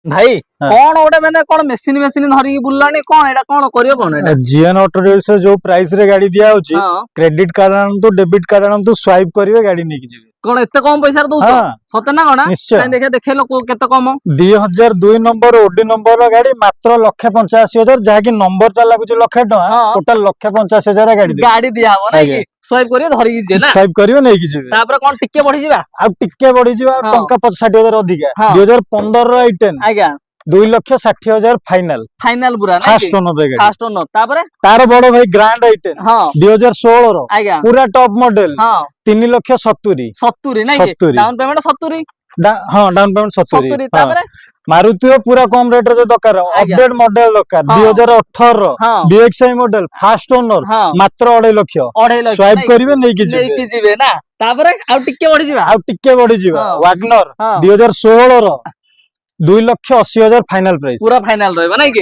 भाई कौन गोटे मैंने कौन मेसिन मेसिन धरिकी बुलानी कौन एटा कौन करियो कौन एटा जीएन ऑटो डीलर्स जो प्राइस रे गाड़ी दिया होची हां credit card आनंतु debit card आनंतु swipe करिवे गाड़ी नेकी जिवे कौन एते कम पैसा दउ हां सते ना कोना निश्चय काई देखे देखेलो केते कम 2002 नंबर ओडी नंबर गाड़ी मात्र 1,85,000 जहा की नंबर ता लागु लक्ष टका हां टोटल 1,85,000 गाड़ी दे गाड़ी दिया हो ना कि स्वाइप करियो धरिकी जे ना स्वाइप करिवे नेकी जिवे तापर कोन टिके बढ़ी जिबा आ टिके बढ़ी जिवा हां टंका 60,000 अधिका हां 2015 रो i10 आज्ञा 2,60,000 फाइनल फाइनल पूरा ना फास्ट ओनर रे गाड़ी फास्ट ओनर तापर तार बड़ भाई ग्रैंड i10 हां 2016 रो आज्ञा पूरा टॉप मॉडल हां 3,70,000 70 ना कि 70 डाउन पेमेंट 70 हाँ डाउन पेमेंट 70 70 तापर मारुति रो पूरा कम रेट रे जो दरकार आज्ञा। अपडेट मॉडल दरकार हाँ। 2018 रो हां बीएक्सआई मॉडल फास्ट ओनर हां मात्र 2.5 लाख 2.5 लाख स्वाइप करिवे नै कि जिवे नेकी जिवे ना तापर आ टिके बढ़ी जिबा आ टिके बढ़ी जिवा हाँ। वैगनर हां 2016 रो 2,80,000 फाइनल प्राइस पूरा फाइनल रहबा ना कि